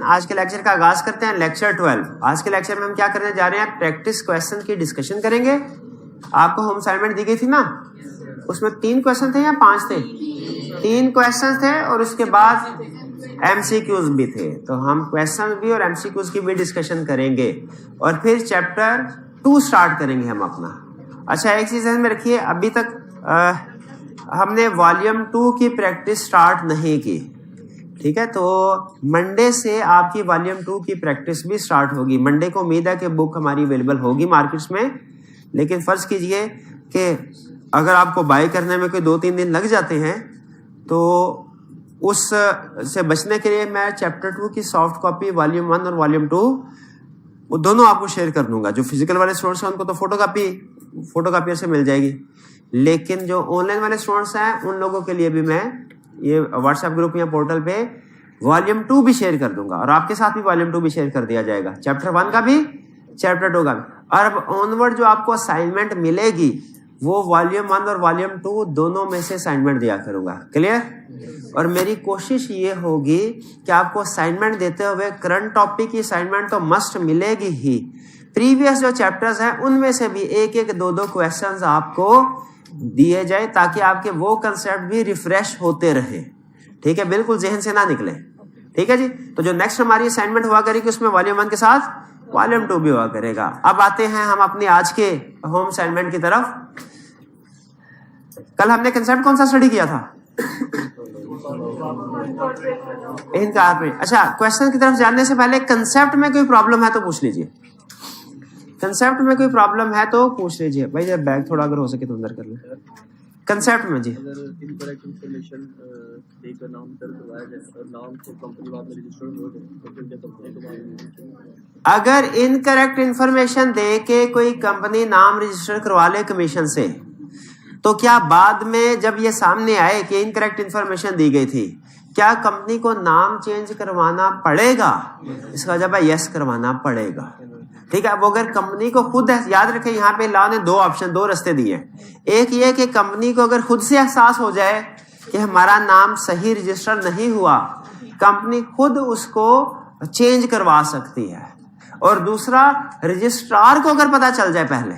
आज के लेक्चर का आगाज करते हैं। लेक्चर 12। आज के लेक्चर में हम क्या करने जा रहे हैं? प्रैक्टिस क्वेश्चन की डिस्कशन करेंगे। आपको होम असाइनमेंट दी गई थी ना, उसमें 3 क्वेश्चन थे या 5 थे? 3 क्वेश्चन थे और उसके बाद एमसीक्यूज भी थे। तो हम क्वेश्चन भी और एमसीक्यूज की भी डिस्कशन करेंगे और फिर चैप्टर 2 स्टार्ट करेंगे हम अपना। अच्छा, एक चीज ध्यान में रखिए, अभी तक हमने वॉल्यूम 2 की प्रैक्टिस स्टार्ट नहीं की, ठीक है? तो मंडे से आपकी वॉल्यूम 2 की प्रैक्टिस भी स्टार्ट होगी। मंडे को उम्मीद है कि बुक हमारी अवेलेबल होगी मार्केट्स में, लेकिन फर्ज कीजिए कि अगर आपको बाय करने में कोई 2-3 दिन लग जाते हैं तो उस से बचने के लिए मैं चैप्टर 2 की सॉफ्ट कॉपी वॉल्यूम 1 और वॉल्यूम 2 वो दोनों आपको शेयर कर दूंगा। जो फिजिकल वाले स्टूडेंट्स हैं उनको तो फोटोकॉपियर से मिल जाएगी, लेकिन जो ऑनलाइन वाले स्टूडेंट्स हैं उन लोगों के लिए भी मैं ये व्हाट्सएप ग्रुप या पोर्टल पे वॉल्यूम 2 भी शेयर कर दूंगा और आपके साथ भी वॉल्यूम 2 भी शेयर कर दिया जाएगा, चैप्टर 1 का भी, चैप्टर 2 का भी। और अब ऑनवर्ड जो आपको असाइनमेंट मिलेगी वो वॉल्यूम 1 और वॉल्यूम 2 दोनों में से असाइनमेंट दिया करूंगा। क्लियर? और मेरी कोशिश ये होगी कि आपको असाइनमेंट देते हुए करंट टॉपिक की असाइनमेंट तो मस्ट मिलेगी ही, प्रीवियस जो चैप्टर्स हैं उनमें से भी 1-1, 2-2 क्वेश्चंस आपको दिए जाए ताकि आपके वो कंसेप्ट भी रिफ्रेश होते रहे, ठीक है? बिल्कुल जहन से ना निकले, ठीक है जी? तो जो नेक्स्ट हमारी असाइनमेंट हुआ करेगी उसमें वॉल्यूम 1 के साथ वॉल्यूम 2 भी हुआ करेगा। अब आते हैं हम अपनी आज के होम असाइनमेंट की तरफ। कल हमने कंसेप्ट कौन सा स्टडी किया था? इनकार पे। अच्छा, क्वेश्चन की तरफ जानने से पहले कंसेप्ट में कोई प्रॉब्लम है तो पूछ लीजिए। कंसेप्ट में कोई प्रॉब्लम है तो पूछ लीजिए भाई। जब बैग थोड़ा अगर हो सके तो अंदर कर ले। कंसेप्ट में जी, अगर इनकरेक्ट इंफॉर्मेशन देकर नाम दर्ज करवाया जाए और नाम से कंपनी बाद में रजिस्टर हो जाए तो फिर क्या कंपनी को मालूम? अगर इनकरेक्ट इंफॉर्मेशन दे के कोई कंपनी नाम रजिस्टर करवा ले कमीशन से, तो क्या बाद में जब ये सामने आए कि इनकरेक्ट इंफॉर्मेशन दी गई थी, क्या कंपनी को नाम चेंज करवाना पड़ेगा? इसका जवाब है यस, करवाना पड़ेगा, ठीक है? अब अगर कंपनी को खुद, याद रखें यहाँ पे लॉ ने 2 ऑप्शन, 2 रास्ते दिए। एक ये कि कंपनी को अगर खुद से एहसास हो जाए कि हमारा नाम सही रजिस्टर नहीं हुआ, कंपनी खुद उसको चेंज करवा सकती है। और दूसरा, रजिस्ट्रार को अगर पता चल जाए पहले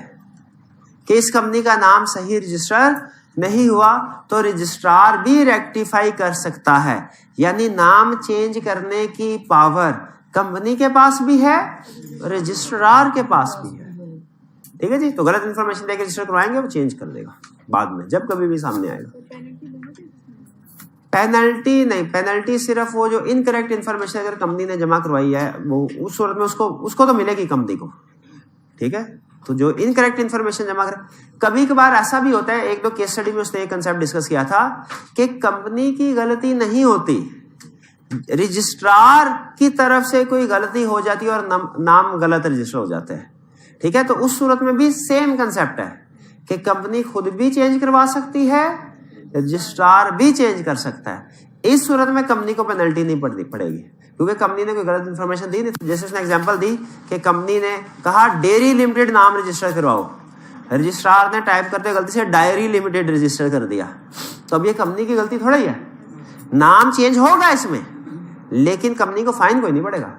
कि इस कंपनी का नाम सही रजिस्टर नहीं हुआ तो रजिस्ट्रार भी रेक्टिफाई कर सकता है। यानी नाम चेंज करने की पावर कंपनी के पास भी है, रजिस्ट्रार के पास भी है, ठीक है जी? तो गलत इंफॉर्मेशन देकर रजिस्टर करवाएंगे, वो चेंज कर देगा बाद में जब कभी भी सामने आएगा। पेनल्टी नहीं, पेनल्टी सिर्फ वो जो इनकरेक्ट इंफॉर्मेशन अगर कंपनी ने जमा करवाई है वो उस सूरत में उसको तो मिलेगी कंपनी को, ठीक है? तो जो इनकरेक्ट इंफॉर्मेशन जमा कर, कभी कभार ऐसा भी होता है, 1-2 केस स्टडी में उसने एक कंसेप्ट डिस्कस किया था कि कंपनी की गलती नहीं होती, रजिस्ट्रार की तरफ से कोई गलती हो जाती है और नाम गलत रजिस्टर हो जाता है, ठीक है? तो उस सूरत में भी सेम कंसेप्ट है कि कंपनी खुद भी चेंज करवा सकती है, रजिस्ट्रार भी चेंज कर सकता है। इस सूरत में कंपनी को पेनल्टी नहीं पड़ेगी क्योंकि कंपनी ने कोई गलत इंफॉर्मेशन दी नहीं। जैसे उसने एग्जांपल दी कि कंपनी ने कहा डेयरी लिमिटेड नाम रजिस्टर करवाओ, रजिस्ट्रार ने टाइप करते गलती से डायरी लिमिटेड रजिस्टर कर दिया, तो अब ये कंपनी की गलती थोड़ा ही है। नाम चेंज होगा इसमें, लेकिन कंपनी को फाइन कोई नहीं पड़ेगा।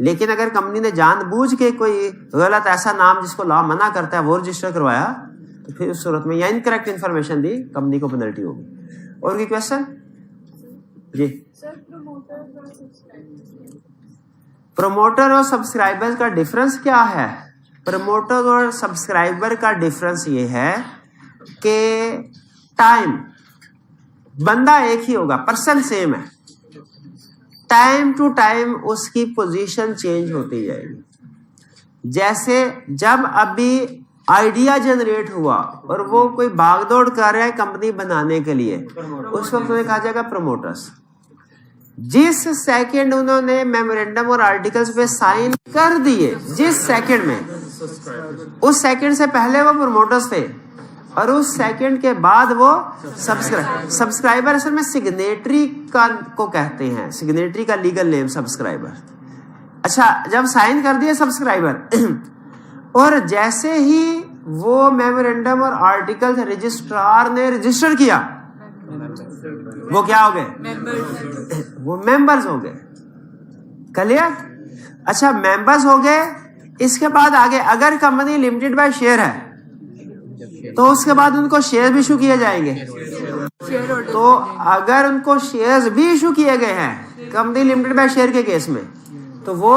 लेकिन अगर कंपनी ने जानबूझ के कोई गलत ऐसा नाम जिसको लॉ मना करता है वो रजिस्टर करवाया, तो फिर उस सूरत में या इनकरेक्ट इंफॉर्मेशन दी, कंपनी को पेनल्टी होगी। और कोई क्वेश्चन जी? प्रमोटर और सब्सक्राइबर का डिफरेंस क्या है? प्रमोटर और सब्सक्राइबर का डिफरेंस ये है कि टाइम, बंदा एक ही होगा, पर्सन सेम है, टाइम टू टाइम उसकी पोजीशन चेंज होती जाएगी। जैसे जब अभी आइडिया जनरेट हुआ और वो कोई भागदौड़ कर रहा है कंपनी बनाने के लिए, उस वक्त उन्हें कहा जाएगा प्रमोटर्स। जिस सेकंड उन्होंने मेमोरेंडम और आर्टिकल्स पे साइन कर दिए, जिस सेकंड में, उस सेकंड से पहले वो प्रमोटर्स थे और उस सेकंड के बाद वो सब्सक्राइबर असल में सिग्नेटरी को कहते हैं, सिग्नेटरी का लीगल नेम सब्सक्राइबर। अच्छा, जब साइन कर दिए सब्सक्राइबर और जैसे ही वो मेमोरेंडम और आर्टिकल रजिस्ट्रार ने रजिस्टर किया, वो क्या हो गए? वो मेंबर्स हो गए। क्लियर? अच्छा, मेंबर्स हो गए। इसके बाद आगे अगर कंपनी लिमिटेड बाय शेयर है तो उसके बाद उनको शेयर भी इशू किए जाएंगे। तो अगर उनको शेयर्स भी इशू किए गए हैं कंपनी लिमिटेड बाय शेयर के केस में तो वो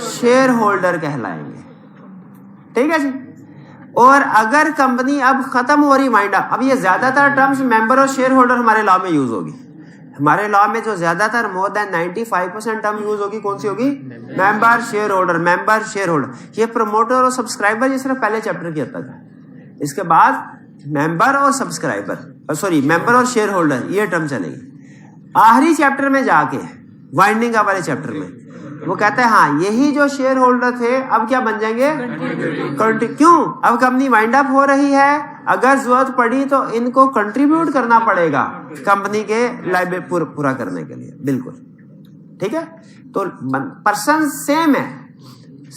शेयर होल्डर कहलाएंगे। ठीक है जी। और अगर कंपनी अब खत्म हो रही वाइंड अप, अब ये ज्यादातर टर्म्स मेंबर और शेयर होल्डर हमारे लॉ में यूज होगी। हमारे लॉ में जो ज्यादातर मोर देन 95% टर्म यूज होगी कौन सी होगी? Member share holder, member share holder. ये प्रमोटर और सब्सक्राइबर ये सिर्फ पहले चैप्टर की हद तक है। इसके बाद मेंबर और सब्सक्राइबर, सॉरी मेंबर और शेयर होल्डर ये टर्म चलेगी। आखिरी चैप्टर में जाके वाइंडिंग अप वाले चैप्टर में वो कहता है हाँ यही जो शेयर होल्डर थे अब क्या बन जाएंगे? क्यों? अब कंपनी वाइंड अप हो रही है, अगर जरूरत पड़ी तो इनको कंट्रीब्यूट करना पड़ेगा कंपनी के लाइबिलिटी पूरा करने के लिए। बिल्कुल ठीक है। तो पर्सन सेम है,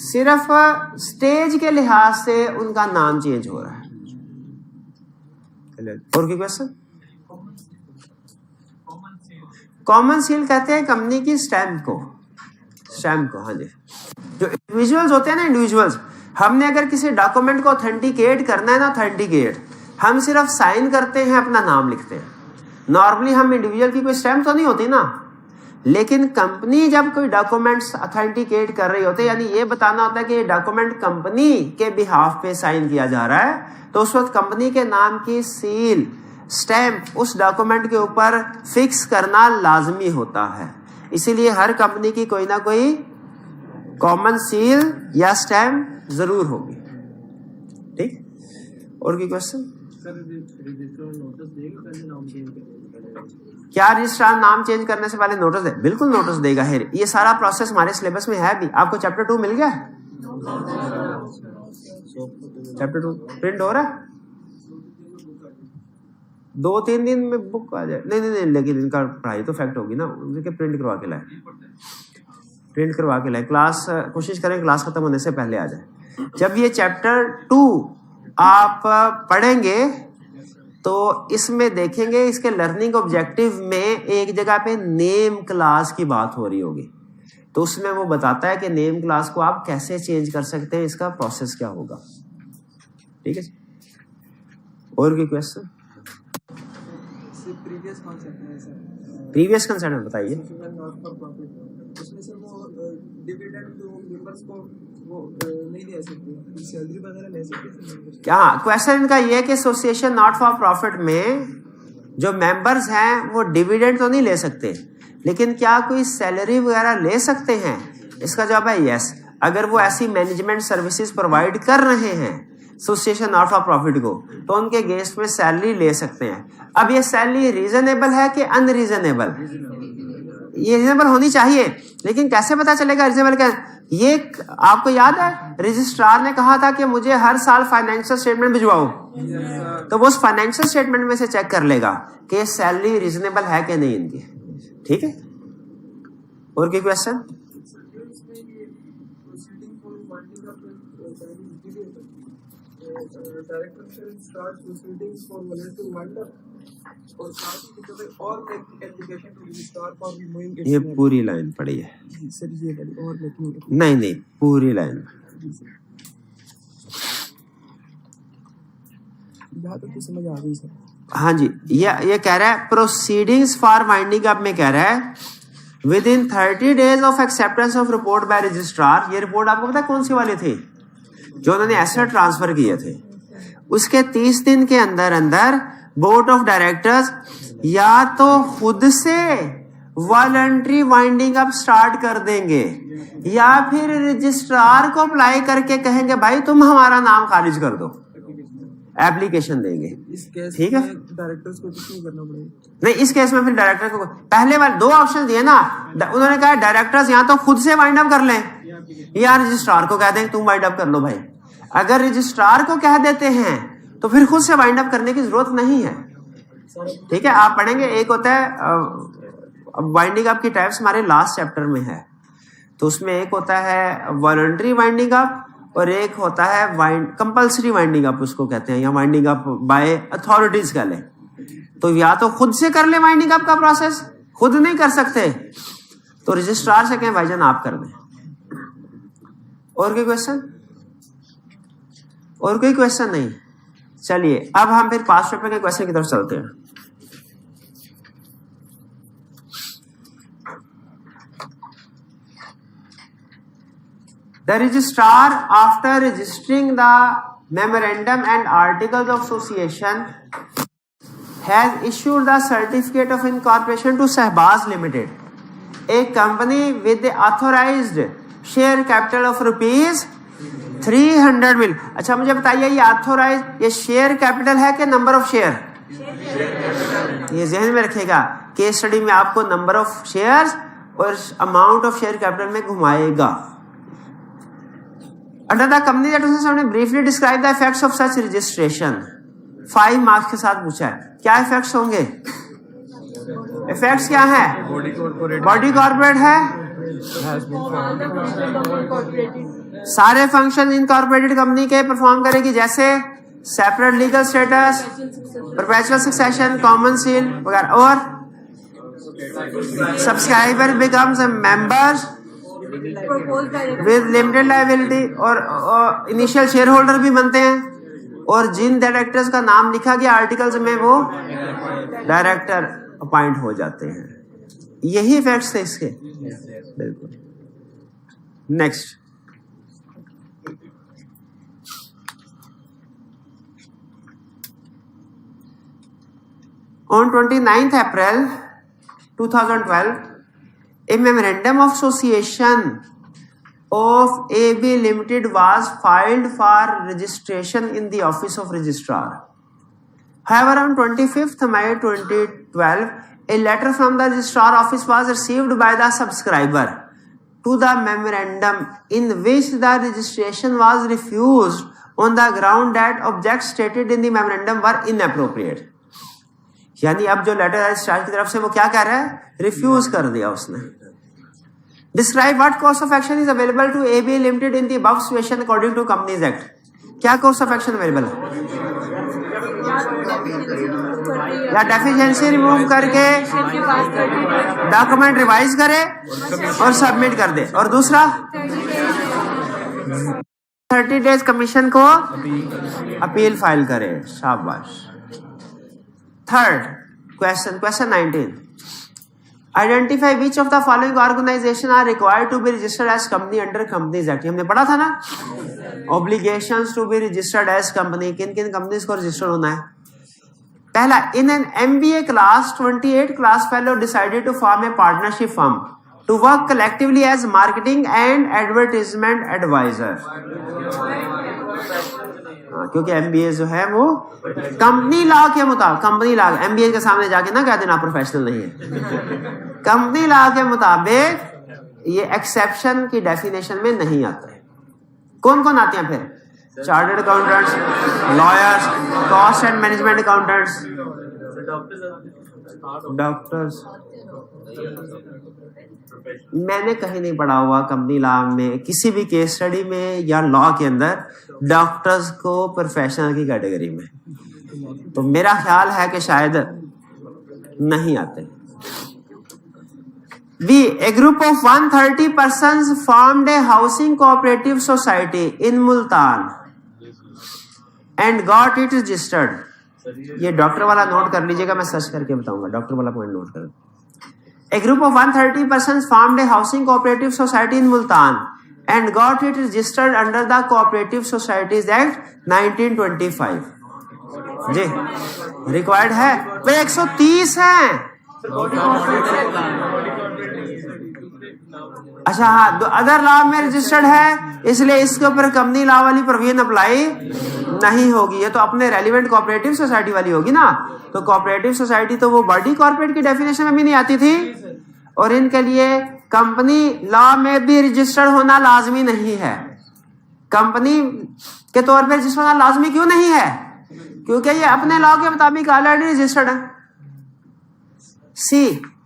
सिर्फ स्टेज के लिहाज से उनका नाम चेंज हो रहा है। और कोई क्वेश्चन? कॉमन सील कहते हैं कंपनी की स्टैम्प को, स्टैम्प को। हाँ जी। जो इंडिविजुअल्स होते हैं ना, इंडिविजुअल्स, हमने अगर किसी डॉक्यूमेंट को ऑथेंटिकेट करना है ना, ऑथेंटिकेट हम सिर्फ साइन करते हैं, अपना नाम लिखते हैं। नॉर्मली हम इंडिविजुअल की कोई स्टैम्प तो नहीं होती ना, लेकिन कंपनी जब कोई डॉक्यूमेंट्स ऑथेंटिकेट कर रही होती है, यानी ये बताना होता है कि ये डॉक्यूमेंट कंपनी के बिहाफ पे साइन किया जा रहा है, तो उस वक्त कंपनी के नाम की सील, स्टैम्प उस डॉक्यूमेंट के ऊपर फिक्स करना लाजमी होता है। इसीलिए हर कंपनी की कोई ना कोई कॉमन सील या स्टैम्प जरूर होगी। ठीक। और कोई क्वेश्चन? क्या रजिस्ट्रार नाम चेंज करने से पहले नोटिस दे? बिल्कुल नोटिस देगा है। ये सारा प्रोसेस हमारे सिलेबस में है भी। आपको चैप्टर 2 मिल गया? चैप्टर 2 प्रिंट हो रहा है? 2-3 दिन में बुक आ जाए। नहीं, लेकिन इनका पढ़ाई तो फैक्ट होगी ना, उनके प्रिंट करवा के लाए, प्रिंट करवा के लाए। क्लास कोशिश करें क्लास खत्म होने से पहले आ जाए। जब ये चैप्टर 2 आप पढ़ेंगे तो इसमें देखेंगे इसके लर्निंग ऑब्जेक्टिव में एक जगह पे नेम क्लास की बात हो रही होगी, तो उसमें वो बताता है कि नेम क्लास को आप कैसे चेंज कर सकते हैं, इसका प्रोसेस क्या होगा। ठीक है। और कोई क्वेश्चन? प्रीवियस कंसेप्ट में बताइए। उसमें से वो डिविडेंड जो मेंबर्स को वो नहीं दे सकते, सैलरी वगैरह ले सकते। क्या क्वेश्चन इनका ये है कि एसोसिएशन नॉट फॉर प्रॉफिट में जो मेंबर्स हैं वो डिविडेंड तो नहीं ले सकते, लेकिन क्या कोई सैलरी वगैरह ले सकते हैं? इसका जवाब है यस। अगर वो ऐसी मैनेजमेंट सर्विसेज प्रोवाइड कर रहे हैं एसोसिएशन नॉट फॉर प्रॉफिट को, तो उनके गेस्ट में सैलरी ले सकते हैं। अब ये सैलरी रीजनेबल है कि अनरीजनेबल? ये रीजनेबल होनी चाहिए, लेकिन कैसे पता चलेगा रीजनेबल क्या? ये आपको याद है रजिस्ट्रार ने कहा था कि मुझे हर साल फाइनेंशियल स्टेटमेंट भिजवाओ, तो वो उस फाइनेंशियल स्टेटमेंट में से चेक कर लेगा कि सैलरी रीजनेबल है कि नहीं इनकी। ठीक है। और कोई क्वेश्चन? ये पूरी लाइन पढ़ी है? नहीं, पूरी लाइन। तो समझ आ गई सर। हाँ जी। ये कह रहा है प्रोसीडिंग्स फॉर वाइंडिंग अप में कह रहा है with in 30 days of acceptance of report by registrar. ये रिपोर्ट आपको पता है कौन सी वाली थी? जो उन्होंने एसेट ट्रांसफर किए थे, उसके 30 दिन के अंदर बोर्ड ऑफ डायरेक्टर्स या तो खुद से वॉलंटरी वाइंडिंग अप स्टार्ट कर देंगे या फिर रजिस्ट्रार को अप्लाई करके कहेंगे भाई तुम हमारा नाम खारिज कर दो, एप्लीकेशन देंगे। ठीक है। डायरेक्टर्स को कुछ नहीं करना पड़ेगा? नहीं, इस केस में फिर डायरेक्टर को पहले वाले 2 ऑप्शन दिए ना, उन्होंने कहा डायरेक्टर्स या तो खुद से वाइंड अप कर लें या रजिस्ट्रार को कह दें तुम वाइंड अप कर लो भाई। अगर रजिस्ट्रार को कह देते हैं तो फिर खुद से वाइंड अप करने की जरूरत नहीं है। ठीक है। आप पढ़ेंगे, एक होता है वाइंडिंग अप की टाइप्स हमारे लास्ट चैप्टर में है, तो उसमें एक होता है वॉलंटरी वाइंडिंग अप और एक होता है कंपल्सरी वाइंडिंग अप उसको कहते हैं, या वाइंडिंग अप बाय अथॉरिटीज कह लें। तो या तो खुद से कर ले वाइंडिंग अप का प्रोसेस, खुद नहीं कर सकते तो रजिस्ट्रार से कहें भाईजान आप कर दें। और कोई क्वेश्चन? और कोई क्वेश्चन नहीं? चलिए अब हम फिर पास्ट पेपर के क्वेश्चन की तरफ चलते हैं। The registrar, after registering the memorandum and articles of association, has issued the certificate of incorporation to Shahbaz Limited, a company with the authorized share capital of rupees 300 million। अच्छा मुझे बताइए ये authorise, ये share capital है कि number of share? ये जहन में रखेगा, केस स्टडी में आपको नंबर ऑफ शेयर्स और अमाउंट ऑफ शेयर कैपिटल में घुमाएगा। अंडर द कंपनी दैट हमने briefly describe the effects of such registration. 5 marks के साथ पूछा है। क्या इफेक्ट्स होंगे? इफेक्ट्स क्या है? बॉडी कॉर्पोरेट है, सारे फंक्शन इनकॉर्पोरेटेड कंपनी के परफॉर्म करेगी, जैसे separate legal status, perpetual succession, common seal वगैरह। और subscriber becomes members with limited liability, और इनिशियल शेयर होल्डर भी बनते हैं, और जिन डायरेक्टर्स का नाम लिखा गया आर्टिकल्स में वो डायरेक्टर अपॉइंट हो जाते हैं। यही इफेक्ट्स थे इसके। बिल्कुल। Next, on 29th April 2012, a memorandum of association of AB Limited was filed for registration in the office of registrar. However, on 25th May 2012, a letter from the registrar office was received by the subscriber to the memorandum, in which the registration was refused on the ground that objects stated in the memorandum were inappropriate. यानी अब जो letter है registrar की तरफ से वो क्या कह रहा है? रिफ्यूज कर दिया उसने। Describe what course of action is available to AB limited in the above situation according to companies act. क्या कोर्स ऑफ एक्शन अवेलेबल है? या डेफिशिएंसी रिमूव करके डॉक्यूमेंट रिवाइज करे और सबमिट कर दे, और दूसरा 30 डेज कमीशन को अपील फाइल करे। शाबाश। Third question, question 19, identify which of the following organisation are required to be registered as company under companies act. हमने पढ़ा था ना, obligations to be registered as company, किन किन कंपनीज को रजिस्टर होना है। पहला, in an MBA class 28 class fellow decided to form a partnership firm to work collectively as marketing and advertisement adviser. क्योंकि MBA जो है वो कंपनी लॉ के मुताबिक, कंपनी लॉ, MBA के सामने जाके ना कह देना प्रोफेशनल नहीं है। कंपनी लॉ के मुताबिक ये एक्सेप्शन की डेफिनेशन में नहीं आता है। कौन कौन आते हैं फिर? Chartered accountants, lawyers, cost and management accountants, doctors. मैंने कहीं नहीं पढ़ा हुआ कंपनी लॉ में, किसी भी केस स्टडी में या लॉ के अंदर डॉक्टर्स को प्रोफेशनल की कैटेगरी में, तो मेरा ख्याल है कि शायद नहीं आते। B, a group of 130 persons formed a housing cooperative society in Multan and got it registered। ये डॉक्टर वाला नोट कर लीजिएगा, मैं सर्च करके बताऊंगा, डॉक्टर वाला पॉइंट नोट कर। A group of 130 persons formed a housing cooperative society in Multan and got it registered under the Cooperative Societies Act 1925। Ji required है भाई, 130 हैं। अच्छा हाँ, अदर लॉ में रजिस्टर्ड है, इसलिए इसके ऊपर कंपनी लॉ वाली प्रोविजन अप्लाई नहीं होगी। ये तो अपने रेलिवेंट कोऑपरेटिव सोसाइटी वाली होगी ना। तो कोऑपरेटिव सोसाइटी तो वो बॉडी कॉर्पोरेट की डेफिनेशन में भी नहीं आती थी, और इनके लिए कंपनी लॉ में भी रजिस्टर्ड होना लाजमी नहीं है। कंपनी के तौर पर रजिस्टर्ड होना लाजमी क्यों नहीं है? क्योंकि ये अपने लॉ के मुताबिक ऑलरेडी रजिस्टर्ड है। सी,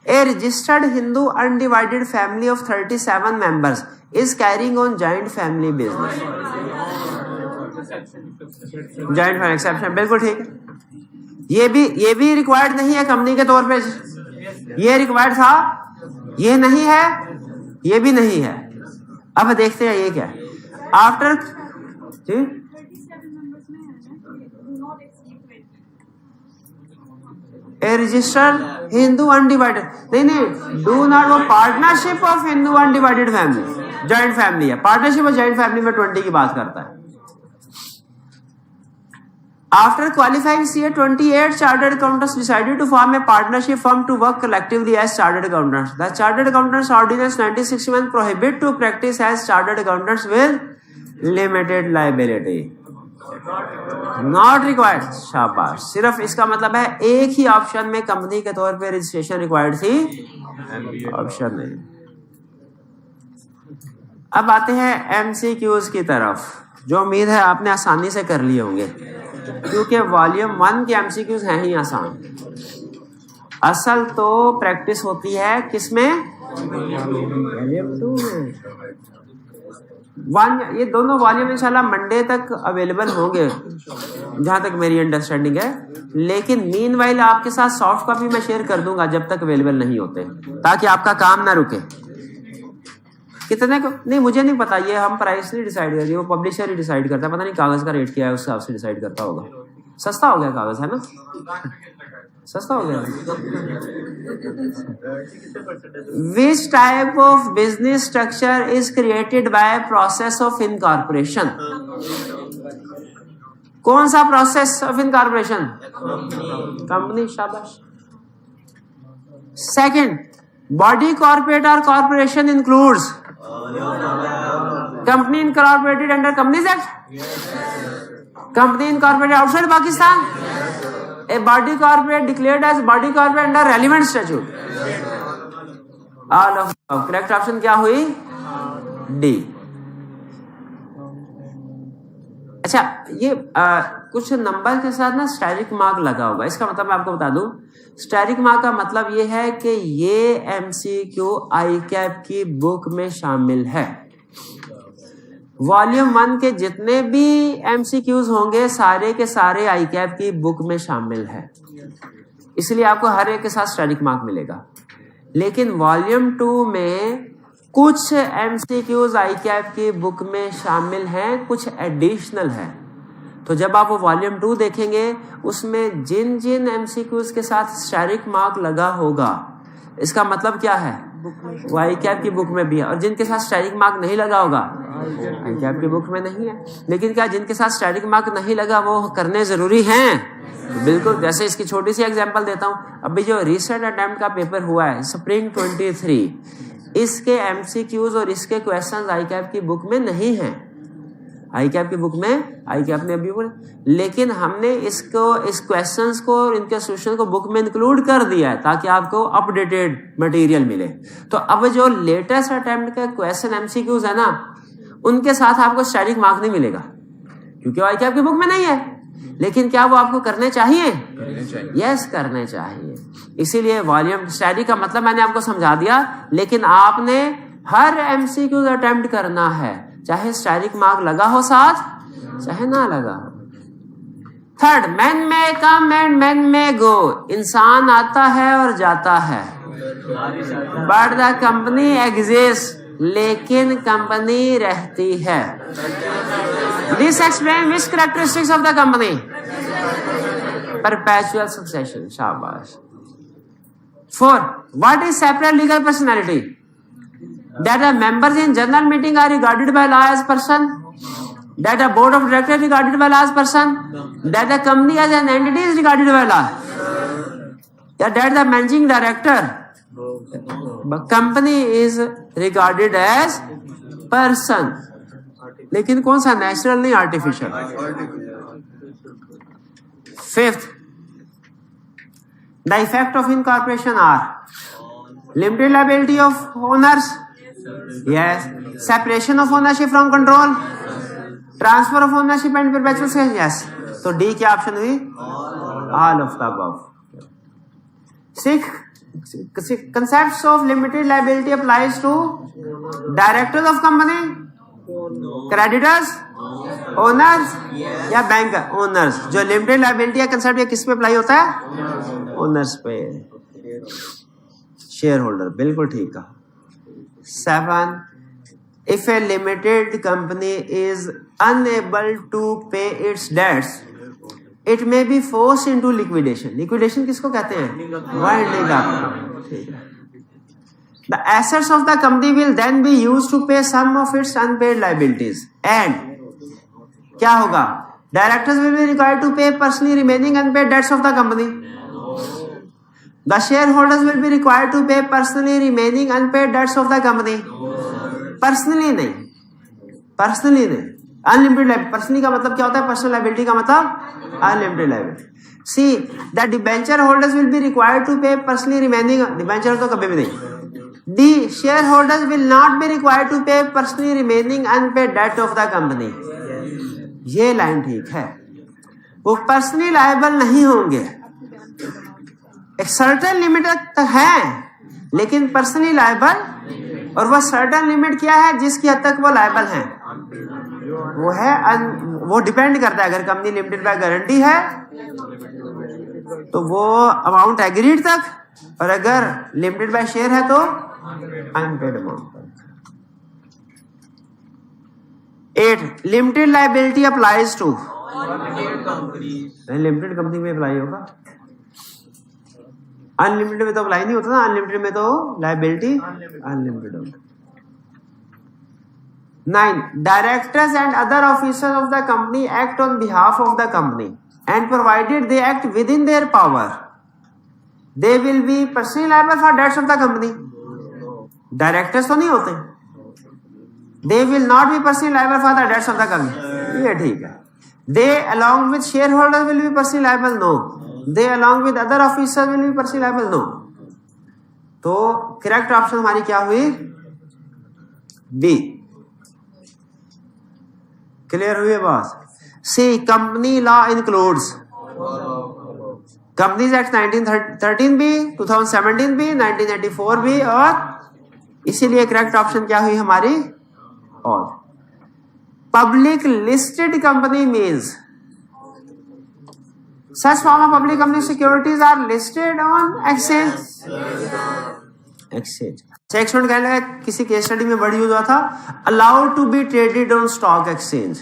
a registered Hindu undivided family of 37 members is carrying on joint family business। Joint family exception बिल्कुल ठीक है। ये भी रिक्वायर्ड नहीं है कंपनी के तौर पे, ये रिक्वायर्ड था, ये नहीं है। ये भी नहीं है। अब देखते हैं ये क्या है। आफ्टर जी ए रजिस्टर्ड हिंदू अनडिवाइडेड नहीं डू नॉट, वो partnership of Hindu undivided family, joint family है। पार्टनरशिप और जॉइंट फैमिली में 20 की बात करता है। After qualifying CA, 28 chartered accountants decided to form a partnership firm to work collectively as chartered accountants. The Chartered Accountants Ordinance 1961 prohibit to practice as chartered accountants with limited liability. Not required. शाबाश। सिर्फ इसका मतलब है एक ही option में company के तौर पे रजिस्ट्रेशन रिक्वायर्ड थी, ऑप्शन नहीं। अब आते हैं MCQs की तरफ, जो उम्मीद है आपने आसानी से कर लिए होंगे, क्योंकि वॉल्यूम 1 के MCQs हैं ही आसान। असल तो प्रैक्टिस होती है किसमें? वॉल्यूम 2 में। ये दोनों वॉल्यूम इंशाल्लाह मंडे तक अवेलेबल होंगे जहां तक मेरी अंडरस्टैंडिंग है, लेकिन मीनवाइल आपके साथ सॉफ्ट कॉपी मैं शेयर कर दूंगा जब तक अवेलेबल नहीं होते, ताकि आपका काम ना रुके। कितने को नहीं मुझे नहीं पता, ये हम प्राइस नहीं डिसाइड करते, वो पब्लिशर ही डिसाइड करता है। पता नहीं कागज का रेट क्या है, उस हिसाब से डिसाइड करता होगा। सस्ता हो गया कागज, है ना? सस्ता हो गया। Which type of business structure is created by process of incorporation? कौन सा प्रोसेस ऑफ इनकॉर्पोरेशन? कंपनी। शाबाश। सेकंड, बॉडी कॉर्पोरेट और corporation includes company incorporated under Companies Act, company incorporated outside Pakistan, a body corporate declared as body corporate under relevant statute. All of correct option क्या हुई? D. अच्छा, ये कुछ number के साथ ना स्टैरिक मार्क लगा होगा। इसका मतलब मैं आपको बता दूं, स्टैरिक मार्क का मतलब ये है कि ये MCQ ICAP की बुक में शामिल है। वॉल्यूम 1 के जितने भी MCQs होंगे सारे के सारे ICAP की बुक में शामिल है, इसलिए आपको हर एक के साथ स्टैरिक मार्क मिलेगा। लेकिन वॉल्यूम 2 में कुछ MCQs ICAP की बुक में शामिल हैं, कुछ एडिशनल है। तो जब आप वो वॉल्यूम 2 देखेंगे, उसमें जिन जिन MCQs के साथ स्टैरिक मार्क लगा होगा, इसका मतलब क्या है? वो ICAP की बुक में भी है। और जिनके साथ स्टैरिक मार्क नहीं लगा होगा, ICAP की बुक में नहीं है। लेकिन क्या जिनके साथ स्टैरिक मार्क नहीं लगा वो करने जरूरी हैं? तो बिल्कुल। जैसे इसकी छोटी सी एग्जांपल देता हूं, अभी जो रिसेंट अटेम्प्ट का पेपर हुआ है स्प्रिंग 23, इसके MCQs और इसके क्वेश्चंस ICAP की बुक में नहीं हैं। ICAP की बुक में ICAP ने अभी बोला, लेकिन हमने इसको, इस क्वेश्चंस को और इनके सॉल्यूशन को बुक में इंक्लूड कर दिया है ताकि आपको अपडेटेड मटेरियल मिले। तो अब जो लेटेस्ट अटेम्प्ट का क्वेश्चन MCQs है ना, उनके साथ आपको स्टैटिक मार्क नहीं मिलेगा क्योंकि ICAP की बुक में नहीं है। लेकिन क्या वो आपको करने चाहिए? यस, करने चाहिए। इसीलिए वॉल्यूम स्टडी का मतलब मैंने आपको समझा दिया, लेकिन आपने हर MCQ अटेम्प्ट करना है, चाहे स्टैटिक मार्क लगा हो साथ, चाहे ना लगा हो। थर्ड, मैन में कम एंड मैन में गो। इंसान आता है और जाता है, बट द कंपनी एग्जिस्ट, लेकिन कंपनी रहती है। This explain which characteristics of the company? Perpetual succession. शाबाश। 4, what is separate legal personality? That the members in general meeting are regarded by law as person, that the board of directors is regarded by law as person, that the company as an entity is regarded by law, that the managing director company is regarded as person। लेकिन कौन सा? Natural नहीं, artificial. 5th, the effect of incorporation are limited liability of owners, yes, separation of ownership from control, transfer of ownership and perpetual succession, yes। तो D क्या option हुई? All of the above. 6, concepts of limited liability applies to directors of company, creditors, owners या bank owners. जो limited liability का concept किस पे apply होता है? ओनर्स पे, शेयर होल्डर। बिल्कुल ठीक कहा। 7. If a limited company is unable to pay its debts, it may be forced into liquidation. Liquidation किसको कहते हैं? Winding up. The assets of the company will then be used to pay some of its unpaid liabilities. And क्या होगा? Directors will be required to pay personally remaining unpaid debts of the company. The shareholders will be required to pay personally remaining unpaid debts of the company. Personally नहीं, unlimited liability. Personally का मतलब क्या होता है? Personal liability का मतलब unlimited liability. See, the debenture holders will be required to pay personally remaining. Debenture तो कभी भी नहीं. The shareholders will not be required to pay personally remaining unpaid debt of the company. ये line ठीक है. वो पर्सनली लायबल नहीं होंगे, एक सर्टेन लिमिट तक है, लेकिन पर्सनली लायबल, और वह सर्टेन लिमिट क्या है जिसकी हद तक वो लायबल है? वो है वो डिपेंड करता है. अगर कंपनी लिमिटेड बाय गारंटी है तो वो अमाउंट एग्रीड तक, और अगर लिमिटेड बाय शेयर है तो unpaid amount. 8. Limited liability applies to. Limited company में अप्लाई होगा, अनलिमिटेड में तो अप्लाई नहीं होता ना. अनलिमिटेड में तो लायबिलिटी अनलिमिटेड होता. 9. Directors and other officers of the company act on behalf of the company, and provided they act within their power, they will be personally liable for debts of the company. Directors तो नहीं होते. They will not be personally liable for the debts of the company. ये ठीक है. They along with shareholders will be personally liable. No. They along with other officers will be personally liable. No. तो correct option हमारी क्या हुई? B. Clear हुई बात? C. Company law includes companies act 1913 भी, 2017 भी, 1984 भी, और इसीलिए करेक्ट ऑप्शन क्या हुई हमारी? और. Public listed company means such form of public company securities are listed on exchange. एक स्टूडेंट कहने लगा, किसी केस स्टडी में वर्ड यूज हुआ था, allowed to be traded on stock exchange.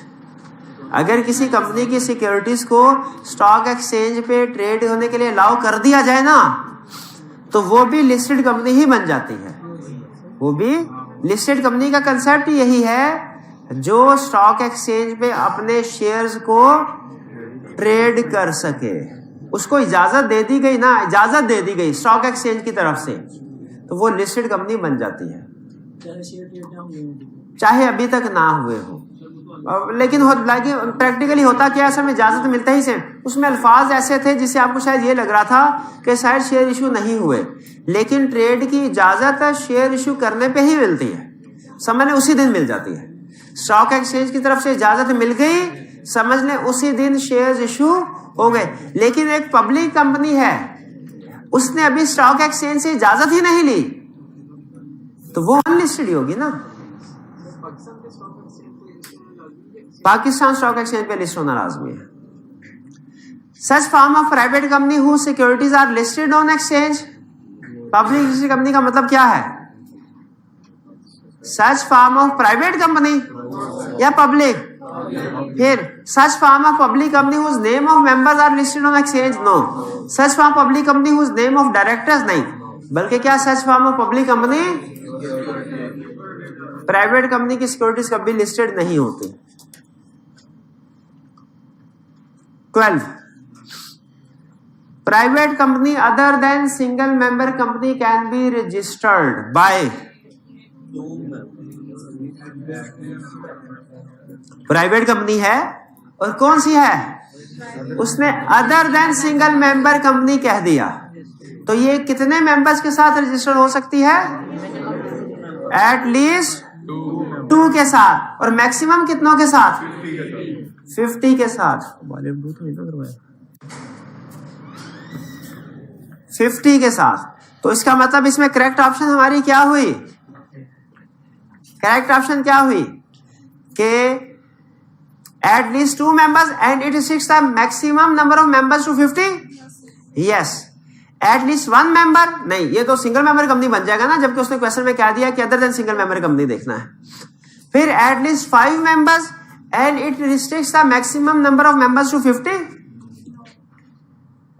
अगर किसी कंपनी की सिक्योरिटीज को स्टॉक एक्सचेंज पे ट्रेड होने के लिए अलाउ कर दिया जाए ना, तो वो भी लिस्टेड कंपनी ही बन जाती है. वो भी लिस्टेड कंपनी का कंसेप्ट यही है, जो स्टॉक एक्सचेंज पे अपने शेयर्स को ट्रेड कर सके. उसको इजाजत दे दी गई ना, इजाजत दे दी गई स्टॉक एक्सचेंज की तरफ से, तो वो लिस्टेड कंपनी बन जाती है, चाहे अभी तक ना हुए हो. लेकिन प्रैक्टिकली होता क्या, असल में इजाजत मिलता ही से. उसमें अल्फाज ऐसे थे जिससे आपको शायद ये लग रहा था कि शायद शेयर इशू नहीं हुए, लेकिन ट्रेड की इजाजत शेयर इशू करने पे ही मिलती है, समझ लें उसी दिन मिल जाती है. स्टॉक एक्सचेंज की तरफ से इजाजत मिल गई, समझ लें उसी दिन शेयर्स इशू हो गए. लेकिन एक पब्लिक कंपनी है, उसने अभी स्टॉक एक्सचेंज से इजाजत ही नहीं ली, तो वो अनलिस्टेड होगी ना. पाकिस्तान स्टॉक एक्सचेंज पे लिस्ट होना लाजमी है. Such form of private company who securities are listed on exchange. Public listed company का मतलब क्या है? Such form of private company या पब्लिक. फिर such form of public company whose name of members are listed on exchange. No. Such form public company whose name of directors. नहीं, बल्कि क्या, such form of public company. Private company की securities कभी listed नहीं होती. 12. Private company other than single member company can be registered bye. Private company है और कौन सी है? उसने other than single member company कह दिया, तो ये कितने मेंबर्स के साथ रजिस्टर्ड हो सकती है? एटलीस्ट 2 के साथ, और मैक्सिमम कितनों के साथ? 50 के साथ. 50 के साथ. तो इसका मतलब इसमें करेक्ट ऑप्शन हमारी क्या हुई? करेक्ट ऑप्शन क्या हुई कि at least 2 members and it restricts the maximum number of members to 50. Yes. At least one member, नहीं ये तो सिंगल मेंबर कंपनी बन जाएगा ना, जबकि उसने क्वेश्चन में क्या दिया कि other than single member company देखना है। फिर at least 5 members and it restricts the maximum number of members to 50,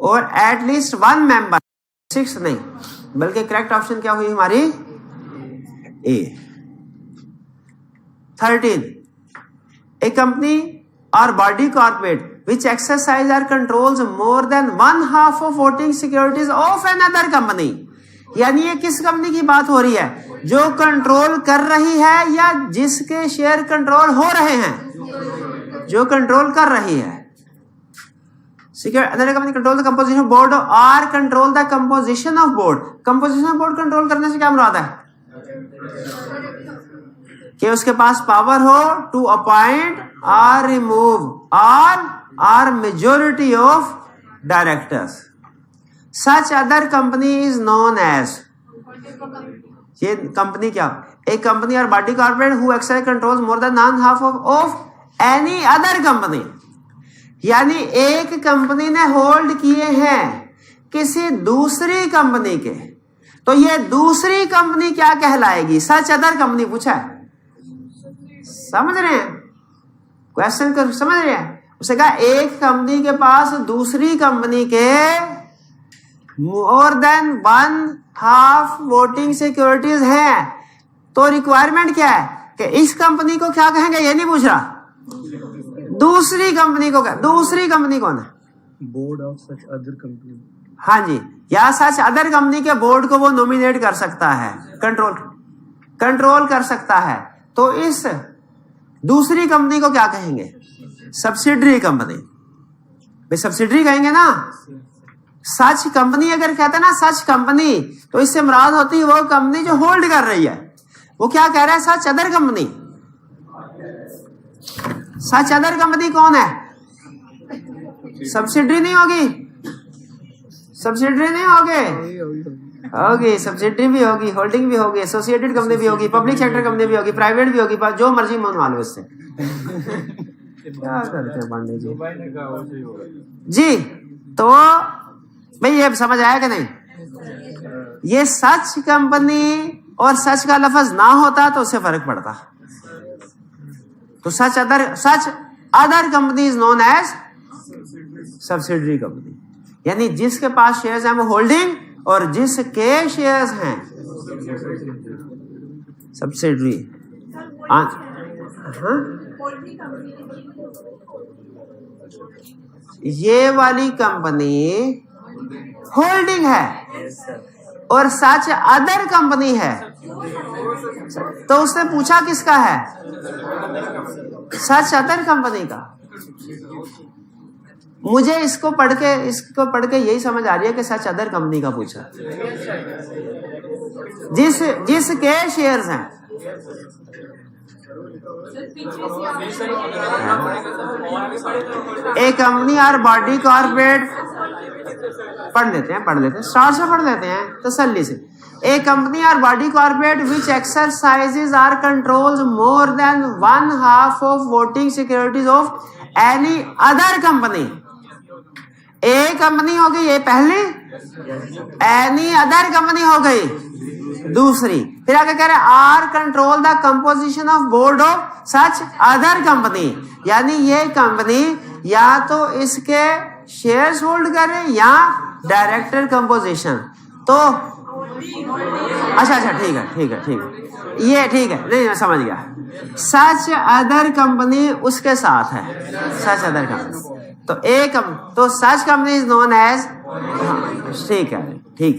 और एटलीस्ट 1 मेंबर, 6 नहीं, बल्कि करेक्ट ऑप्शन क्या हुई हमारी ए। 13, ए कंपनी और body corporate which exercise or controls more than 1/2 of voting securities of another company, यानी ये किस कंपनी की बात हो रही है, जो कंट्रोल कर रही है या जिसके शेयर कंट्रोल हो रहे हैं, जो कंट्रोल कर रही है। Another company control the composition of board or control the composition of board. Composition of board control करने से क्या मुराद है कि उसके पास पावर हो टू अपॉइंट और remove or majority of directors. Such other company is known as, ये company क्या, एक कंपनी और body corporate who exercise controls more than 1/2 of any other company, यानी एक कंपनी ने होल्ड किए हैं किसी दूसरी कंपनी के, तो ये दूसरी कंपनी क्या कहलाएगी, सच अदर कंपनी पूछा है। समझ रहे हैं क्वेश्चन को, समझ रहे हैं। उसे कहा एक कंपनी के पास दूसरी कंपनी के मोर देन 1/2 वोटिंग सिक्योरिटीज हैं, तो रिक्वायरमेंट क्या है कि इस कंपनी को क्या कहेंगे, ये नहीं पूछ रहा, दूसरी कंपनी को, दूसरी कंपनी कौन है, board of such other company. हाँ जी, या सच अदर कंपनी के बोर्ड को वो नॉमिनेट कर सकता है, कंट्रोल कर सकता है। तो इस दूसरी कंपनी को क्या कहेंगे, सब्सिडरी कंपनी। भाई सब्सिडरी कहेंगे ना, सच कंपनी अगर कहते हैं ना सच कंपनी, तो इससे मुराद होती है वो कंपनी जो होल्ड कर रही है। वो क्या कह रहा है, सच other company. Such other company कौन है, सब्सिडरी नहीं होगी, सब्सिडरी नहीं होगी, सब्सिडरी भी होगी, होल्डिंग भी होगी, एसोसिएटेड कंपनी भी होगी, पब्लिक सेक्टर कंपनी भी होगी, प्राइवेट भी होगी, जो मर्जी मनवा लो इससे। क्या करते हैं पांडे जी। तो भाई ये समझ आया कि नहीं, ये सच कंपनी और सच का लफ्ज ना होता तो उससे फर्क पड़ता। तो such other company is known as subsidiary company, यानी जिसके पास शेयर्स हैं वो होल्डिंग, और जिसके शेयर्स हैं सब्सिडरी। ये वाली कंपनी होल्डिंग है और सच अदर कंपनी है, तो उसने पूछा किसका है, सच अदर कंपनी का। मुझे इसको पढ़ के यही समझ आ रही है कि सच अदर कंपनी का पूछा, जिसके शेयर्स हैं। एक कंपनी और बॉडी कॉर्पोरेट, पढ़ लेते हैं स्टार्ट से पढ़ लेते हैं तसल्ली से। A company or body corporate which exercises or controls more than 1/2 of voting securities of any other company. A company हो गई ये पहली, any other कंपनी हो गई दूसरी। फिर आगे कह रहे are control the composition of board of such other company, यानी ये कंपनी या तो इसके शेयर्स होल्ड करे या डायरेक्टर कंपोजिशन। तो अच्छा ठीक है ये ठीक है, नहीं मैं समझ गया। सच अदर कंपनी उसके साथ है, सच अदर कंपनी। तो तो such company is known as, ठीक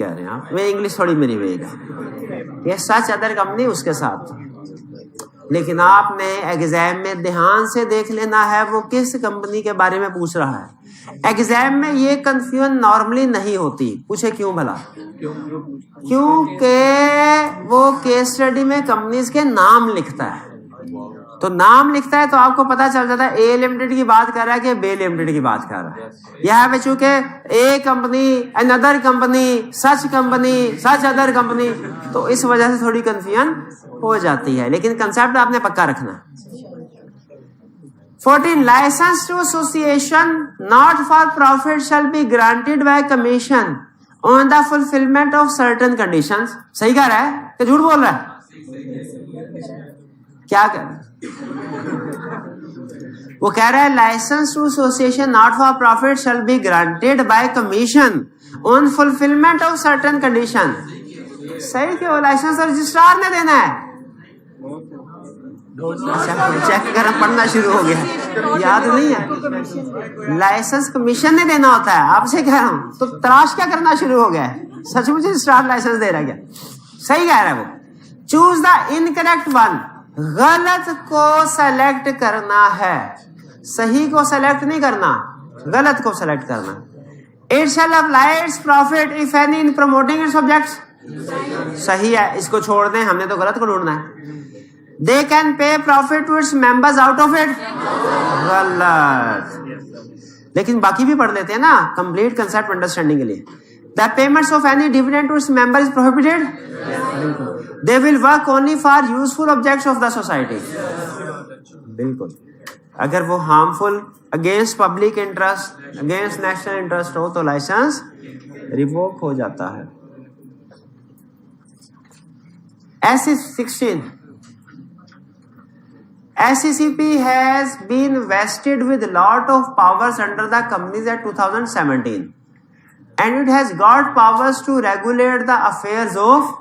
है आप, मैं इंग्लिश थोड़ी मेरी वेग है। ये सच अदर कंपनी उसके साथ, लेकिन आपने एग्जाम में ध्यान से देख लेना है वो किस कंपनी के बारे में पूछ रहा है। एग्जाम में ये कंफ्यूजन नॉर्मली नहीं होती, पूछे क्यों भला? क्योंकि वो केस स्टडी में कंपनीज के नाम लिखता है, तो नाम लिखता है तो आपको पता चल जाता है ए लिमिटेड की बात कर रहा है कि बे लिमिटेड की बात कर रहा है। यहाँ पे चूंकि a company, another company, such other company, तो इस वजह से थोड़ी कंफ्यूजन हो जाती है, लेकिन कंसेप्ट आपने पक्का रखना। 14 licence to association not for profit shall be granted by commission on the fulfilment of certain conditions. सही कह रहा है कि झूठ बोल रहा है? क्या कर रहा है? वो कह रहा है licence to association not for profit shall be granted by commission on fulfilment of certain condition. सही क्यों? लाइसेंस रजिस्ट्रार ने देना है। चेक कर पढ़ना शुरू हो गया, याद नहीं है? लाइसेंस कमीशन ने देना होता है, आपसे कह रहा हूं। तो तलाश क्या करना शुरू हो गया है? सचमुच रजिस्ट्रार लाइसेंस दे रहा है क्या? सही कह रहा है वो। चूज द इनकरेक्ट वन, गलत को सेलेक्ट करना है, सही को सेलेक्ट नहीं करना, गलत को सेलेक्ट करना। It shall apply its profit if any in promoting its objects. सही है, इसको छोड़ दें, हमने तो गलत को ढूंढना है। They can pay profit to its members out of it. गलत। लेकिन बाकी भी पढ़ लेते हैं ना, कंप्लीट कंसेप्ट अंडरस्टैंडिंग के लिए। The payments of any dividend to its member is prohibited. They will work only for useful objects of the society. बिल्कुल। अगर वो harmful, against public interest, against national interest हो तो लाइसेंस रिवोक हो जाता है। SC16 SCCP has been vested with lot of powers under the Companies Act 2017 and it has got powers to regulate the affairs of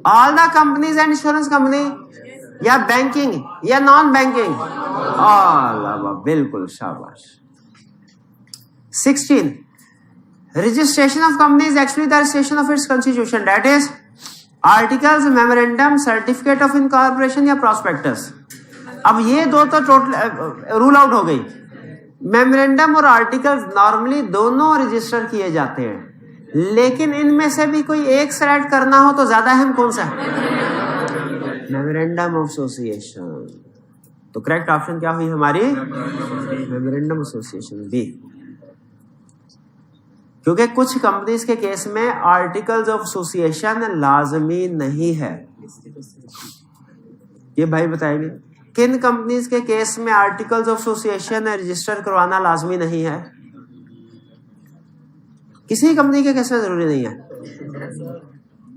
all the companies and insurance company या banking या non banking all. बिल्कुल, शाबाश। 16 registration of company is actually the registration of its constitution, that is articles, memorandum, certificate of incorporation या prospectus. अब ये दो तो total rule out हो गई। मेमोरेंडम और आर्टिकल्स नॉर्मली दोनों रजिस्टर किए जाते हैं, लेकिन इनमें से भी कोई एक सेलेक्ट करना हो तो ज्यादा अहम कौन सा है? Memorandum of association. तो करेक्ट ऑप्शन क्या हुई हमारी? Memorandum association B. क्योंकि कुछ कंपनीज के केस में आर्टिकल्स ऑफ एसोसिएशन लाजमी नहीं है। ये भाई बताएंगे किन कंपनीज के केस में आर्टिकल्स ऑफ एसोसिएशन रजिस्टर करवाना लाजमी नहीं है? किसी कंपनी के केस में जरूरी नहीं है।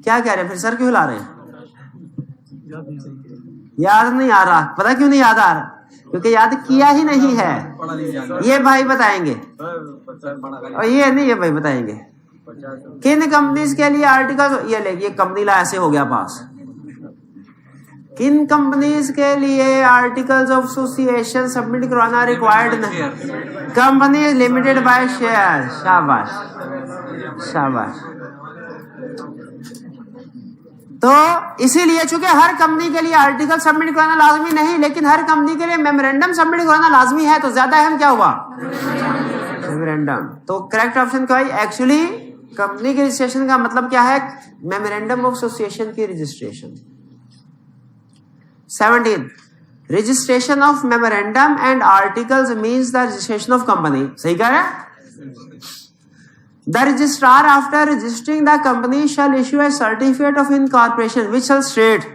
क्या कह रहे हैं फिर? सर क्यों हिला रहे हैं? याद नहीं आ रहा। पता क्यों नहीं याद आ रहा? क्योंकि याद किया ही नहीं है। ये भाई बताएंगे, और ये नहीं, ये भाई बताएंगे किन कंपनीज के लिए आर्टिकल। ये कंपनी ला ऐसे हो गया पास। किन कंपनीज के लिए आर्टिकल्स ऑफ एसोसिएशन सबमिट करवाना रिक्वायर्ड नहीं? Company limited by share. शाबाश शाबाश। तो इसीलिए चूंकि हर कंपनी के लिए आर्टिकल सबमिट कराना लाजमी नहीं, लेकिन हर कंपनी के लिए मेमोरेंडम सबमिट कराना लाजमी है, तो ज्यादा अहम क्या हुआ? मेमोरेंडम। तो करेक्ट ऑप्शन क्या है? एक्चुअली कंपनी के रजिस्ट्रेशन का मतलब क्या है? मेमोरेंडम ऑफ एसोसिएशन की registration. 17 registration of memorandum and articles means the registration of company. सही कह रहा है? The registrar, after registering the company, shall issue a certificate of incorporation, which shall state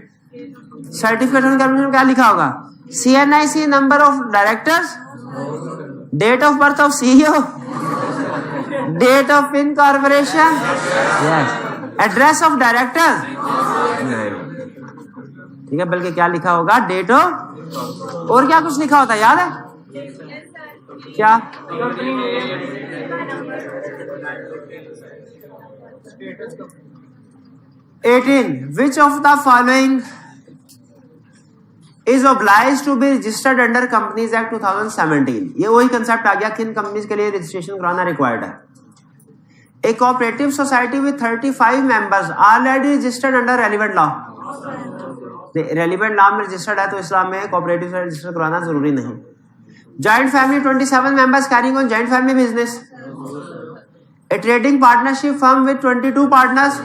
certificate of incorporation क्या लिखा होगा? CNIC number of directors, date of birth of CEO, date of incorporation, yes, address of director, ठीक है। बल्कि क्या लिखा होगा? Date of, और क्या कुछ लिखा होता है याद है क्या? 18 which of the following is obliged to be registered under Companies Act 2017। ये वही कंसेप्ट आ गया किन कंपनीज के लिए रजिस्ट्रेशन कराना रिक्वायर्ड है। A cooperative society with 35 members already registered under relevant law। Relevant law में रजिस्टर्ड है तो इस्लाम में कोऑपरेटिव से रजिस्टर करवाना जरूरी नहीं। Joint family 27 members carrying on joint family business। A trading partnership firm with 22 partners।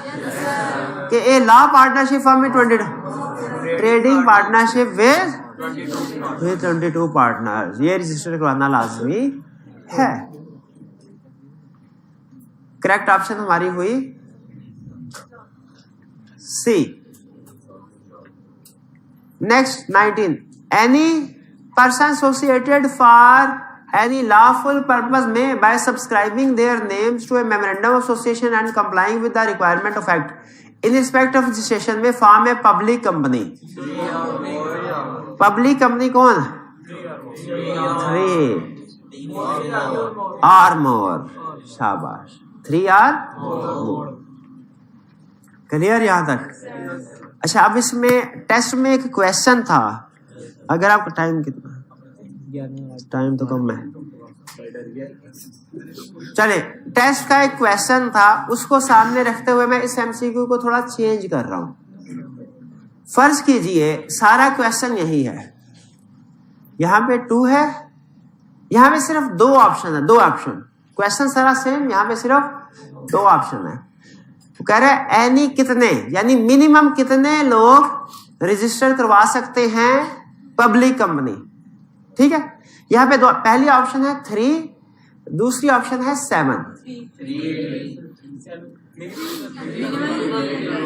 कि ए लॉ पार्टनरशिप फर्म में 22 ट्रेडिंग पार्टनरशिप विद 22 पार्टनर्स, ये रजिस्टर करवाना लाजमी है। करेक्ट ऑप्शन हमारी हुई सी। Next 19 any person associated for any lawful purpose may, by subscribing their names to a memorandum of association and complying with the requirement of act, in respect of registration में form a public company. Public company कौन? 3 or more. शाबाश, 3 or more. Clear यहाँ तक? अच्छा, अब इसमें test में एक क्वेश्चन था, अगर आपका टाइम कितना, टाइम तो कम है, चले, टेस्ट का एक क्वेश्चन था, उसको सामने रखते हुए मैं इस एमसीक्यू को थोड़ा चेंज कर रहा हूं। फर्ज कीजिए सारा क्वेश्चन यही है, यहां पे 2 है, यहां पे सिर्फ 2 ऑप्शन है, 2 ऑप्शन, क्वेश्चन सारा सेम, यहां पे सिर्फ 2 ऑप्शन है। तो कह रहे हैं एनी कितने, यानी मिनिमम कितने लोग रजिस्टर करवा सकते हैं पब्लिक कंपनी। ठीक है, यहाँ पे 2, पहली ऑप्शन है 3, दूसरी ऑप्शन है 7।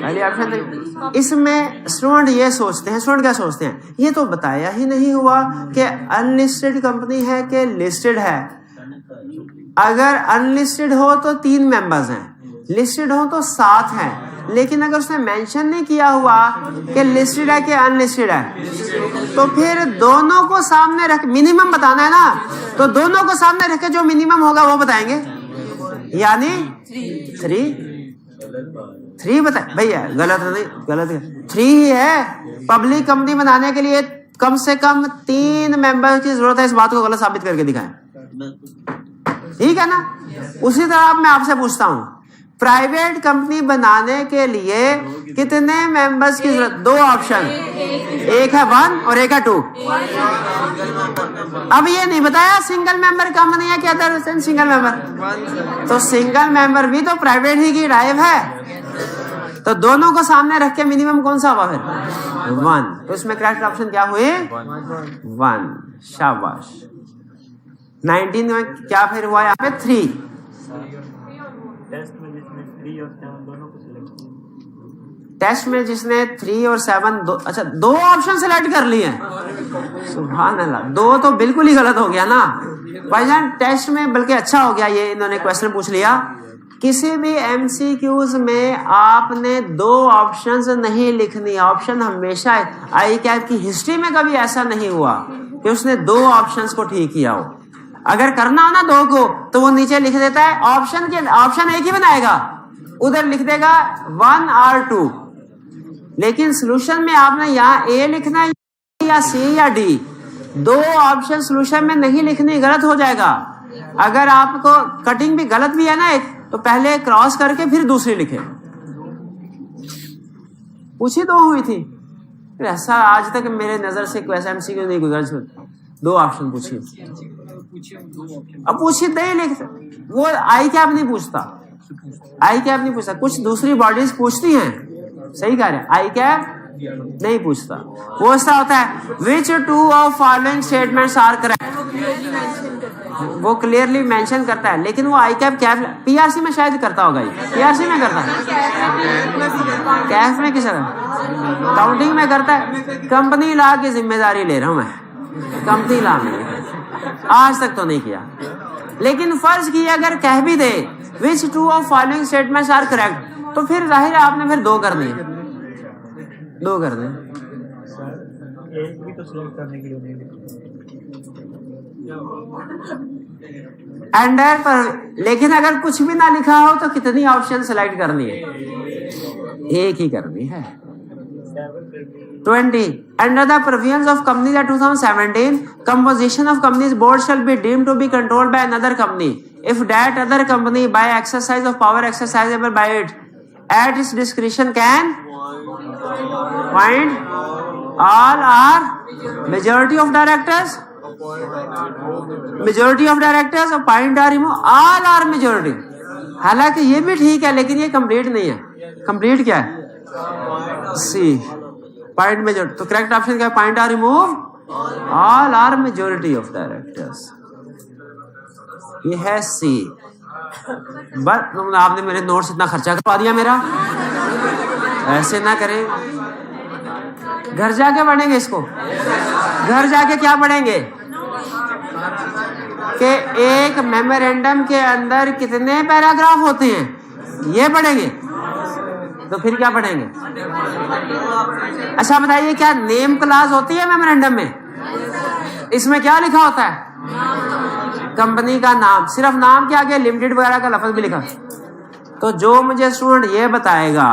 पहली ऑप्शन 3। इसमें स्टूडेंट ये सोचते हैं, स्टूडेंट क्या सोचते हैं, ये तो बताया ही नहीं हुआ कि अनलिस्टेड कंपनी है कि लिस्टेड है। अगर अनलिस्टेड हो तो 3 मेंबर्स हैं, लिस्टेड हो तो 7 हैं, लेकिन अगर उसने मेंशन नहीं किया हुआ कि लिस्टेड है कि अनलिस्टेड है, तो फिर दोनों को सामने रख, मिनिमम बताना है ना, तो दोनों को सामने रख के जो मिनिमम होगा वो बताएंगे, यानी 3 बताए भैया, गलत नहीं, गलत है, 3 ही है। पब्लिक कंपनी बनाने के लिए कम से कम 3 मेंबर की जरूरत है, इस बात को गलत साबित करके दिखाएं। ठीक है ना? उसी तरह मैं आपसे पूछता हूं, प्राइवेट कंपनी बनाने के लिए कितने मेंबर्स की जरूरत? 2 ऑप्शन, एक है 1 और एक है 2। अब ये नहीं बताया सिंगल मेंबर कंपनी है क्या अदर सिंगल मेंबर, तो सिंगल मेंबर भी तो प्राइवेट ही की टाइप है, तो दोनों को सामने रख के मिनिमम कौन सा हुआ फिर? 1। तो इसमें करेक्ट ऑप्शन क्या हुए? 1। शाबाश। 19 में क्या फिर हुआ यहाँ पे? 3। टेस्ट में जिसने 3 और 7 अच्छा 2 ऑप्शन सिलेक्ट कर लिए हैं, सुभान अल्लाह, 2 तो बिल्कुल ही गलत हो गया ना भाईजान। टेस्ट में बल्कि अच्छा हो गया ये इन्होंने क्वेश्चन पूछ लिया। किसी भी एमसीक्यूज में आपने 2 ऑप्शंस नहीं लिखनी, ऑप्शन हमेशा, आई कैप की हिस्ट्री में कभी ऐसा नहीं हुआ कि उसने 2 ऑप्शंस को ठीक किया हो। अगर करना हो ना 2 को, तो वो नीचे लिख देता है ऑप्शन एक ही बनाएगा, उधर लिख देगा 1 और 2, लेकिन सोल्यूशन में आपने यहाँ ए लिखना है या सी या डी, 2 ऑप्शन सोल्यूशन में नहीं लिखनी, गलत हो जाएगा। अगर आपको कटिंग भी गलत भी है ना एक, तो पहले क्रॉस करके फिर दूसरी लिखे। पूछी 2 हुई थी, ऐसा आज तक मेरे नजर से क्वेश्चन एमसीक्यू नहीं गुजरा, 2 ऑप्शन पूछी, अब पूछी नहीं लिख, वो आई कैप नहीं पूछता, आई कैप नहीं पूछता, कुछ दूसरी बॉडीज पूछती हैं, सही कह रहे, आई कैप नहीं पूछता। वो ऐसा होता है which 2 of following statements are correct, वो क्लियरली मेंशन करता है, लेकिन वो आई कैप पीआरसी में शायद करता होगा, पीआरसी में करता है, कैफ में किस काउंटिंग में करता है। कंपनी लॉ की जिम्मेदारी ले रहा हूं मैं, कंपनी लॉ में आज तक तो नहीं किया, लेकिन फर्ज किया अगर कह भी दे which 2 of following statements are correct, तो फिर जाहिर है आपने फिर 2 कर दिए, 2 कर दिए। एक भी तो सिलेक्ट करने के लिए एंडर पर, लेकिन अगर कुछ भी ना लिखा हो तो कितनी ऑप्शन सिलेक्ट करनी है? एक ही करनी है। 20 under the provisions of Companies Act 2017, composition of companies board shall be deemed to be controlled by another company if that other company by exercise of power exercisable by it at its discretion can appoint all or majority of directors, appoint or remove all or majority। हालांकि ये भी ठीक है, लेकिन ये complete नहीं है। Complete क्या है? C, point majority. तो करेक्ट ऑप्शन क्या है? पॉइंट और remove all or majority of directors, ये है सी। बस आपने मेरे नोट्स इतना खर्चा करवा दिया मेरा, ऐसे ना करें। घर जाके पढ़ेंगे इसको, घर जाके क्या पढ़ेंगे? कि एक मेमोरेंडम के अंदर कितने पैराग्राफ होते हैं, ये पढ़ेंगे। तो फिर क्या पढ़ेंगे? अच्छा बताइए, क्या नेम क्लास होती है मेमोरेंडम में? इसमें क्या लिखा होता है? कंपनी का नाम, सिर्फ नाम के आगे लिमिटेड वगैरह का लफ्ज भी लिखा। तो जो मुझे स्टूडेंट ये बताएगा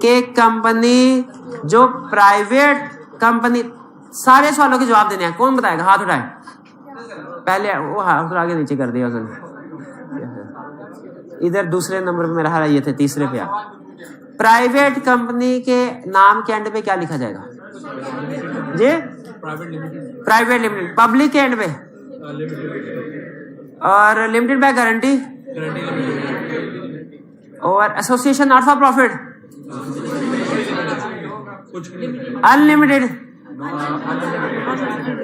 कि कंपनी जो प्राइवेट कंपनी, सारे सवालों के जवाब देने हैं, कौन बताएगा? हाथ उठाए। पहले वो हाथ आगे नीचे कर दिया उसने। इधर दूसरे नंबर पे मेरा हाल ये थे, तीसरे पे। प्राइवेट कंपनी के नाम के एंड पे क्या लिखा जाएगा जी? Private limited. पब्लिक के एंड पे और लिमिटेड बाय गारंटी और association not for profit, unlimited.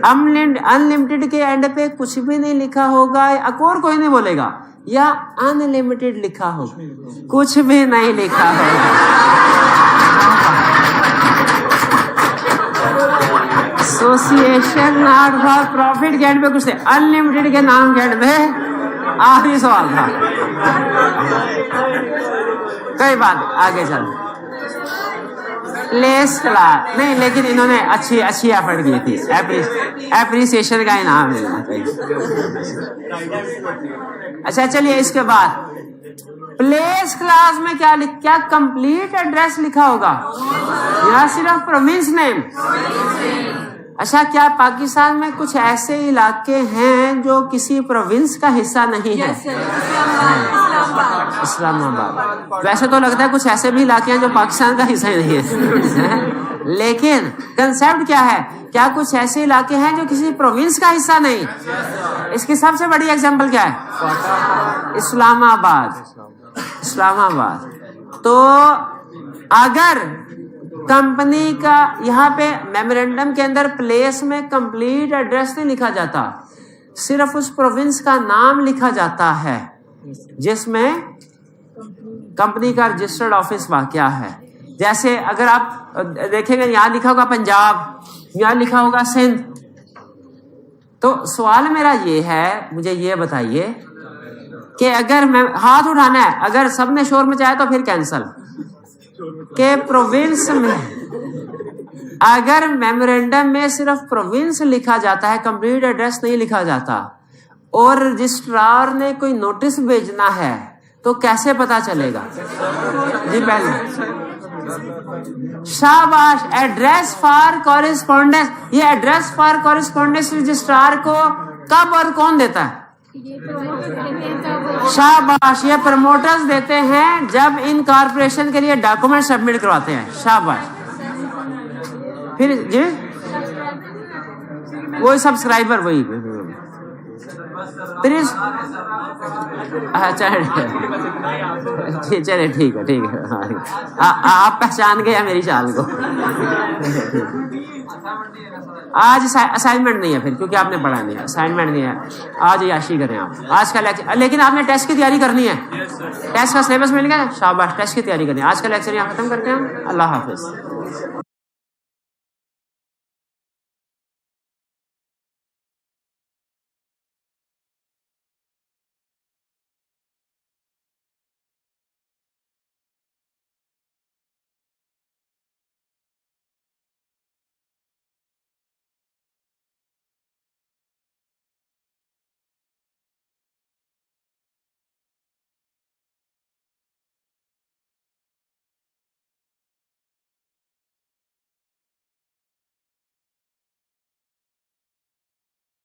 Unlimited के एंड पे कुछ भी नहीं लिखा होगा, और कोई नहीं बोलेगा, या अनलिमिटेड लिखा होगा, कुछ भी नहीं लिखा होगा। एसोसिएशन नॉट फॉर प्रॉफिट के एंड पे कुछ नहीं, अनलिमिटेड के नाम के एंड पे आखिरी सवाल था। कोई बात, आगे चल। प्लेस क्लास नहीं, लेकिन इन्होंने अच्छी एफर्ट की थी, एप्रिसिएशन का इनाम मिलना चाहिए। अच्छा चलिए, इसके बाद प्लेस क्लास में क्या कंप्लीट एड्रेस लिखा होगा या सिर्फ प्रोविंस नेम? अच्छा, क्या पाकिस्तान में कुछ ऐसे इलाके हैं जो किसी प्रोविंस का हिस्सा नहीं है? इस्लामाबाद। वैसे तो लगता है कुछ ऐसे भी इलाके हैं जो पाकिस्तान का हिस्सा ही नहीं है। लेकिन कंसेप्ट क्या है? क्या कुछ ऐसे इलाके हैं जो किसी प्रोविंस का हिस्सा नहीं? इसकी सबसे बड़ी एग्जांपल क्या है? इस्लामाबाद। तो अगर कंपनी का यहाँ पे मेमोरेंडम के अंदर प्लेस में कंप्लीट एड्रेस नहीं लिखा जाता, सिर्फ उस प्रोविंस का नाम लिखा जाता है जिसमें कंपनी का रजिस्टर्ड ऑफिस वाक़या है। जैसे अगर आप देखेंगे, यहाँ लिखा होगा पंजाब, यहाँ लिखा होगा सिंध। तो सवाल मेरा ये है, मुझे ये बताइए कि अगर मैं हाथ उठाना है, अगर सबने शोर मचाया तो फिर कैंसल, के प्रोविंस में अगर मेमोरेंडम में सिर्फ प्रोविंस लिखा जाता है, कंप्लीट एड्रेस नहीं लिखा जाता, और रजिस्ट्रार ने कोई नोटिस भेजना है, तो कैसे पता चलेगा जी? पहले शाबाश, एड्रेस फॉर कॉरेस्पॉन्डेंस। ये एड्रेस फॉर कॉरेस्पॉन्डेंस रजिस्ट्रार को कब और कौन देता है? शाबाश, ये प्रमोटर्स देते हैं जब इन कॉर्पोरेशन के लिए डॉक्यूमेंट सबमिट करवाते हैं। शाबाश। फिर जी वही सब्सक्राइबर, वही फिर चले ठीक है। आप पहचान गए मेरी चाल को। आज असाइनमेंट नहीं है फिर, क्योंकि आपने पढ़ा नहीं है, असाइनमेंट नहीं है। आज याशी करें आप आज का लेक्चर, लेकिन आपने टेस्ट की तैयारी करनी है। टेस्ट का सिलेबस मिल गया, शाबाश, टेस्ट की तैयारी करनी है। आज का लेक्चर यहाँ खत्म करते हैं हम। अल्लाह हाफिज।